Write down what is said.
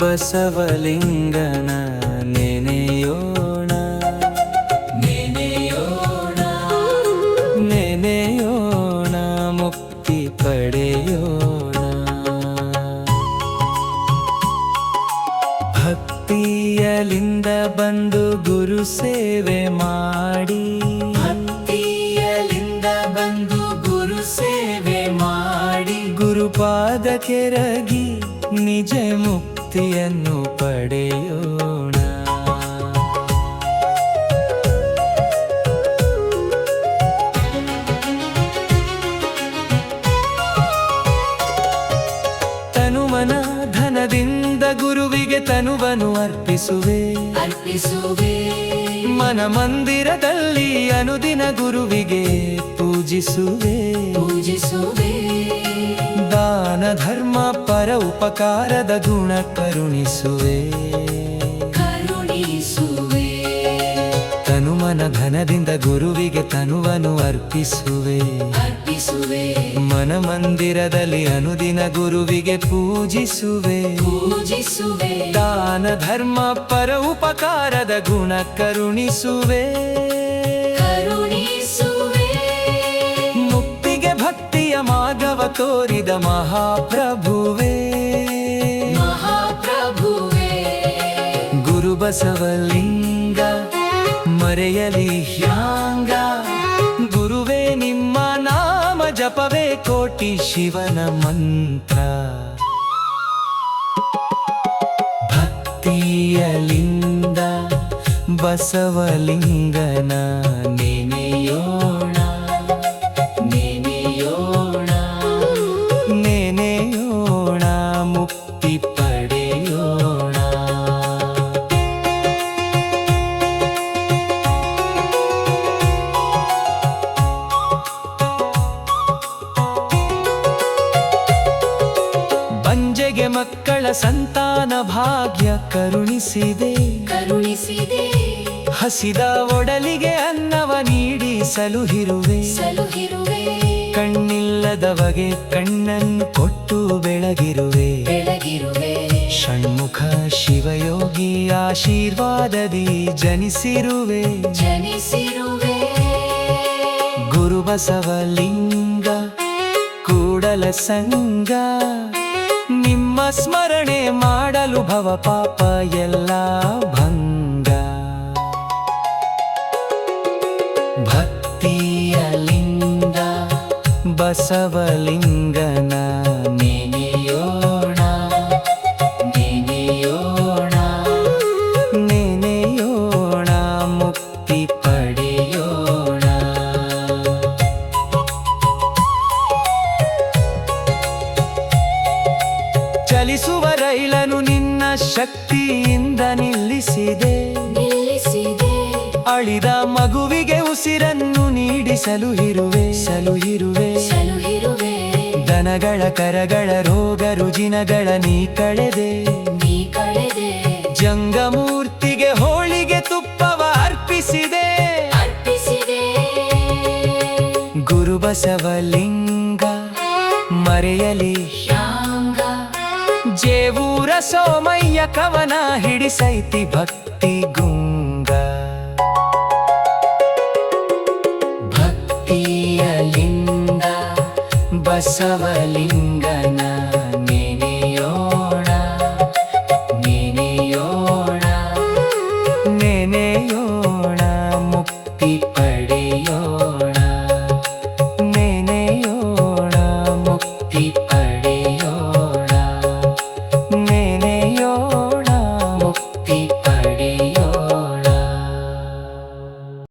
ಬಸವಲಿಂಗನ ನೆನೆಯೋಣ ನೆನೆಯೋಣ ನೆನೆಯೋಣ ಮುಕ್ತಿ ಪಡೆಯೋಣ. ಭಕ್ತಿಯಲಿಂದ ಬಂದು ಗುರು ಸೇವೆ ಮಾಡಿ ಭಕ್ತಿಯಲಿಂದ ಬಂದು ಗುರು ಸೇವೆ ಮಾಡಿ ಗುರುಪಾದ ಕೆರಗಿ ನಿಜ ಮುಕ್ತಿಯನ್ನು ಪಡೆಯೋಣ. ತನುಮನ ಧನದಿಂದ ಗುರುವಿಗೆ ತನುವನ್ನು ಅರ್ಪಿಸುವೆ ಮನ ಮಂದಿರದಲ್ಲಿ ಅನುದಿನ ಗುರುವಿಗೆ ಪೂಜಿಸುವೆ ದಾನ ಧರ್ಮ ಪರ ಉಪಕಾರದ ಗುಣ ಕರುಣಿಸುವೆ ತನುಮನ ಧನದಿಂದ ಗುರುವಿಗೆ ತನುವನ್ನು ಅರ್ಪಿಸುವೆ ಮನ ಮಂದಿರದಲ್ಲಿ ಅನುದಿನ ಗುರುವಿಗೆ ಪೂಜಿಸುವೆ ದಾನ ಧರ್ಮ ಪರ ಉಪಕಾರದ ಗುಣ ಕರುಣಿಸುವೆ ಮುಕ್ತಿಗೆ ಭಕ್ತಿಯ ಮಾರ್ಗವ ತೋರಿದ ಮಹಾಪ್ರಭುವೇ ಗುರು ಬಸವಲಿಂಗ ಮರೆಯಲಿ ಹ್ಯಾಂಗ ಗುರುವೇ ನಿಮ್ಮ ನಾಮ ಜಪವೇ ಕೋಟಿ ಶಿವನ ಮಂತ್ರ. ಭಕ್ತಿಯಲಿಂದ ಬಸವಲಿಂಗನ ನೆನೆಯೋಣ ನೆನೆಯೋಣ ನೆನೆಯೋಣ ಮುಕ್ತಿ ಪಡೆಯೋಣ. ಬಂಜೆಗೆ ಮಕ್ಕಳ ಸಂತಾನ ಭಾಗ್ಯ ಕರುಣಿಸಿದೆ ಹಸಿದ ಒಡಲಿಗೆ ಅನ್ನವ ನೀಡಿ ಸಲುಹಿರುವೆ ಕಣ್ಣಿಲ್ಲದವಗೆ ಕಣ್ಣನ್ನು ಕೊಟ್ಟು ಬೆಳಗಿರುವೆ ಷಣ್ಮುಖ ಶಿವಯೋಗಿ ಆಶೀರ್ವಾದದಿ ಜನಿಸಿರುವೆ ಗುರು ಬಸವಲಿಂಗ ಕೂಡಲ ಸಂಗ ನಿಮ್ಮ ಸ್ಮರಣೆ ಮಾಡಲು ಭವ ಪಾಪ ಎಲ್ಲ ಭಂಗ. ಭಕ್ತಿಯಲಿಂದ ಬಸವಲಿಂಗನ ನೆನೆಯೋಣ ನೆನೆಯೋಣ ನೆನೆಯೋಣ ಮುಕ್ತಿ ಪಡೆಯೋಣ. ಚಲಿಸುವ ರೈಲನು ನಿನ್ನ ಶಕ್ತಿಯಿಂದ ನಿಲ್ಲಿಸಿದೆ ಅಳಿದ ಮಗುವಿಗೆ ಉಸಿರನ್ನು ನೀಡಿ ಸಲುಹಿರುವೆ ದನಗಳ ಕರಗಳ ರೋಗ ರುಜಿನಗಳ ನೀ ಕಳೆದೆ ಜಂಗಮೂರ್ತಿಗೆ ಹೋಳಿಗೆ ತುಪ್ಪವ ಅರ್ಪಿಸಿದೆ ಗುರು ಬಸವಲಿಂಗ ಮರೆಯಲಿ ಜೇವೂರ ಸೋಮಯ್ಯ ಕವನ ಹಿಡಿಸೈತಿ ಭಕ್ತಿ ಗುಂಗ. ಭಕ್ತಿಯಲಿಂದ ಬಸವಲಿಂಗ